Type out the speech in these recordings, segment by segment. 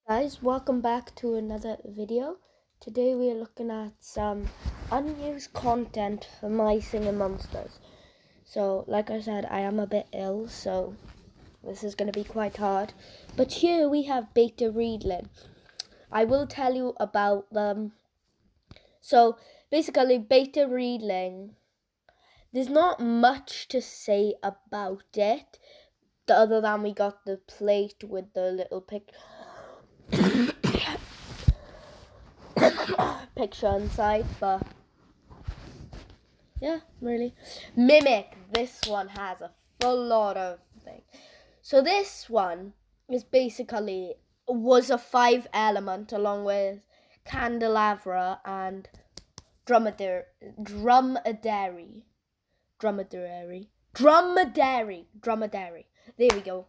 Guys, welcome back to another video. Today we are looking at some unused content for My Singing Monsters. So, like I said, I am a bit ill, so this is going to be quite hard. But here we have Beta Readling. I will tell you about them. So, basically, Beta Readling, there's not much to say about it, other than we got the plate with the little picture inside, but yeah, really. Mimic, this one has a full lot of things. So this one is basically was a 5 element along with candelabra and dromedary. There we go.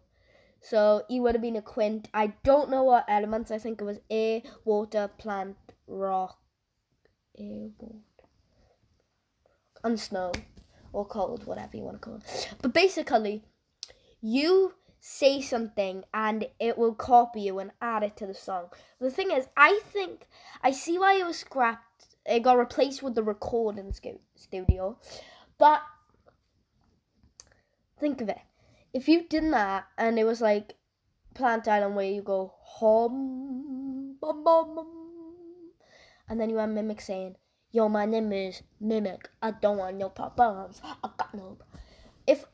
So he would have been a quint. I don't know what elements. I think it was air, water, plant, rock, air, water, and snow, or cold, whatever you want to call it. But basically, you say something and it will copy you and add it to the song. The thing is, I see why it was scrapped. It got replaced with the recording studio. But think of it. If you did that and it was like Plant Island where you go hum bum bum bum, and then you have Mimic saying, "Yo, my name is Mimic. I don't want no pop-ups. I got no." If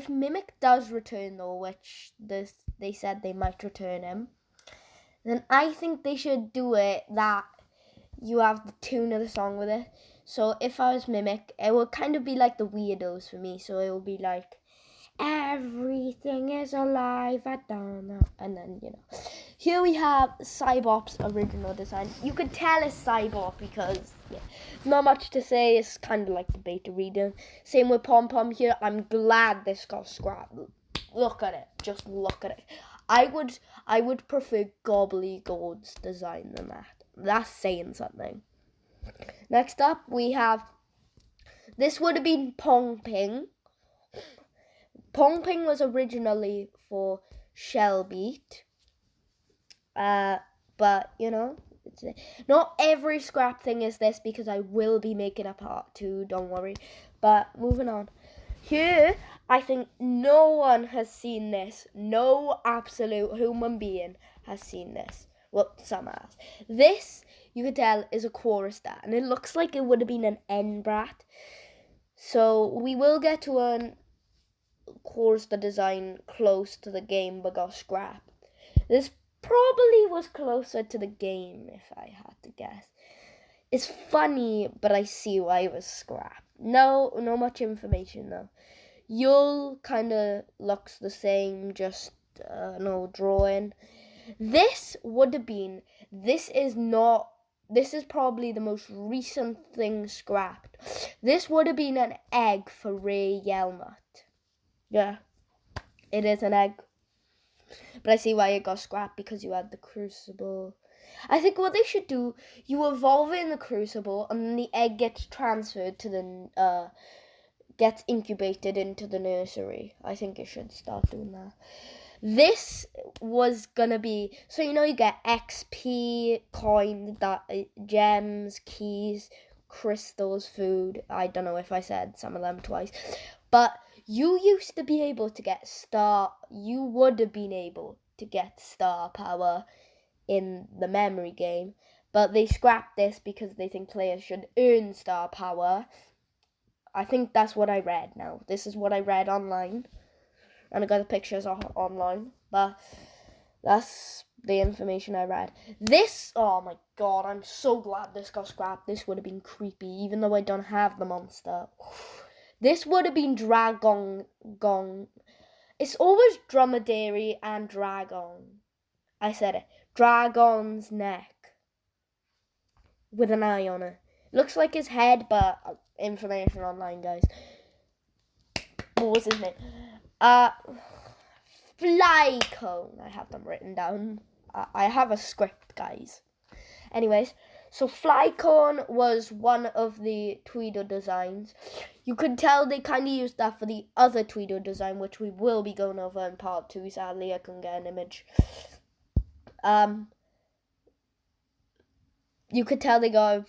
Mimic does return though, which they said they might return him, then I think they should do it that you have the tune of the song with it. So if I was Mimic, it would kind of be like the Weirdos for me. So it would be like, everything is alive, I don't know. And then, here we have Cybop's original design. You could tell it's Cybop because, not much to say. It's kind of like the beta reader. Same with Pom Pom here. I'm glad this got scrapped. Look at it. Just look at it. I would prefer Gobbledygourds design than that. That's saying something. Next up, we have, this would have been Pong Ping. Pong Ping was originally for Shellbeat, but not every scrap thing is this because I will be making a part 2, don't worry. But moving on. Here, I think no one has seen this. No absolute human being has seen this. Well, some has. This, you could tell, is a chorus stat, and it looks like it would have been an N brat. So we will get to an chorus the design close to the game but got scrapped. This probably was closer to the game if I had to guess. It's funny, but I see why it was scrapped. No much information though. Yule kind of looks the same, just no drawing. This is probably the most recent thing scrapped. This would have been an egg for Ray Yelmut. Yeah, it is an egg. But I see why it got scrapped, because you had the crucible. I think what they should do, you evolve it in the crucible, and then the egg gets transferred to the, gets incubated into the nursery. I think it should start doing that. This was gonna be, so you get XP, coin, gems, keys, crystals, food. I don't know if I said some of them twice. But you used to be able to get you would have been able to get star power in the memory game. But they scrapped this because they think players should earn star power. I think that's what I read now. This is what I read online. And I got the pictures online. But that's the information I read. This, oh my god, I'm so glad this got scrapped. This would have been creepy, even though I don't have the monster. This would have been Dragon. It's always dromedary and dragon. I said it. Dragon's neck. With an eye on it. Looks like his head, but information online, guys. What was his name? Flycone. I have them written down. I have a script, guys. Anyways, so Flycone was one of the Tweedle designs. You could tell they kind of used that for the other Tweedle design, which we will be going over in part 2. Sadly, I couldn't get an image. You could tell they got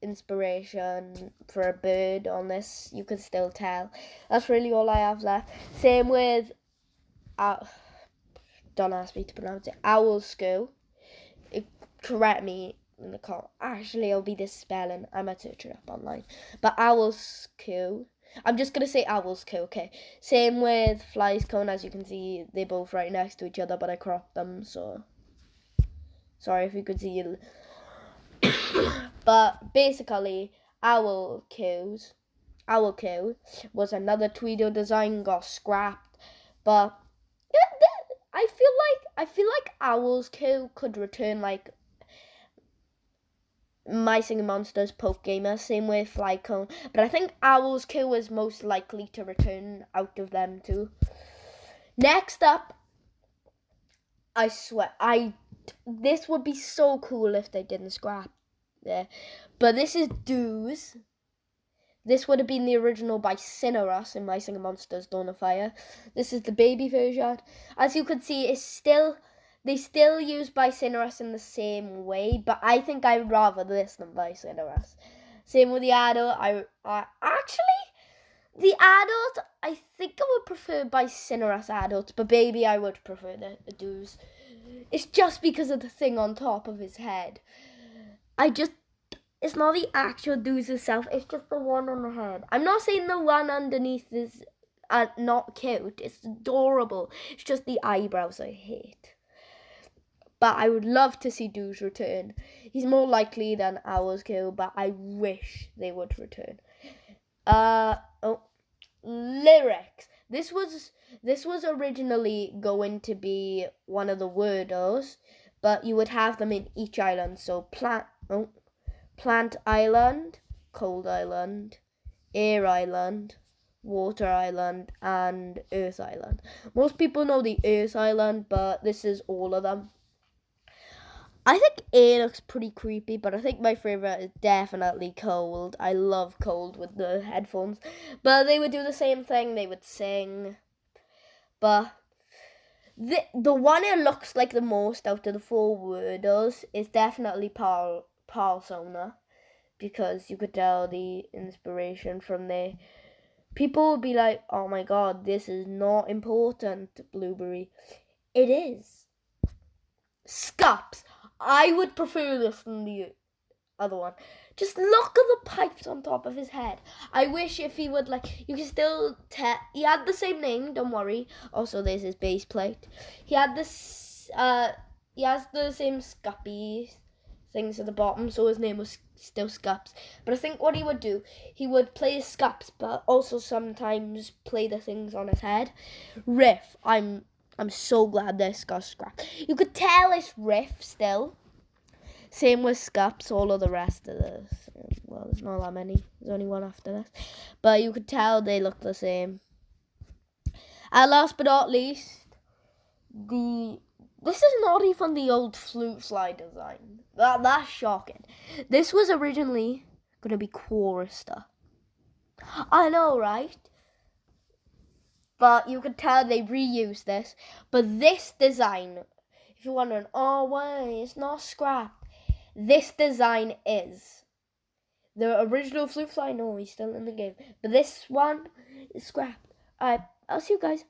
inspiration for a bird on this. You could still tell. That's really all I have left. Same with, don't ask me to pronounce it, Owl School. Correct me in the comment. Actually, it'll be this spelling. I might search it up online. But Owl School. I'm just going to say Owl School, okay. Same with Fly's Cone. As you can see, they're both right next to each other, but I cropped them, so sorry if you could see. But basically, Owl Q was another Tweedo design, got scrapped. But I feel like Owl's Q could return like My Singing Monsters, Poke Gamer, same with Flycone. But I think Owl's Q is most likely to return out of them two. Next up, I swear, this would be so cool if they didn't scrap there. But this is Doos. This would have been the original by Cinerus in My Singing Monsters Dawn of Fire. This is the baby version. As you can see, they still use Cinerus in the same way, but I think I would rather this than Cinerus. Same with the adult. The adult, I think I would prefer Cinerus adult, but baby, I would prefer the Doos. It's just because of the thing on top of his head. It's not the actual Doos itself, it's just the one on the head. I'm not saying the one underneath is not cute. It's adorable. It's just the eyebrows I hate. But I would love to see Doos return. He's more likely than Owl's Kill, but I wish they would return. Lyrics. This was originally going to be one of the Wordos, but you would have them in each island. So Plant Island, Cold Island, Air Island, Water Island, and Earth Island. Most people know the Earth Island, but this is all of them. I think Air looks pretty creepy, but I think my favourite is definitely Cold. I love Cold with the headphones. But they would do the same thing, they would sing. But the one it looks like the most out of the 4 Wordos is definitely Parsona, because you could tell the inspiration from there. People would be like, oh my god, this is not important, Blueberry. It is. Scups. I would prefer this than the other one. Just look at the pipes on top of his head. I wish if he would, you can still tell. He had the same name, don't worry. Also, there's his base plate. He had this, he has the same Scuppy things at the bottom, so his name was still Scups. But I think what he would do, he would play his Scups, but also sometimes play the things on his head. Riff. I'm so glad this got scrapped. You could tell it's Riff still. Same with Scups, all of the rest of this. Well, there's not that many. There's only one after this. But you could tell they look the same. And last but not least, this is not even the old flute slide design. That's shocking. This was originally going to be Chorister. I know, right? But you could tell they reused this. But this design, if you're wondering, oh, why it's not scrapped. This design is. The original flute fly, no, he's still in the game. But this one is scrapped. Alright, I'll see you guys.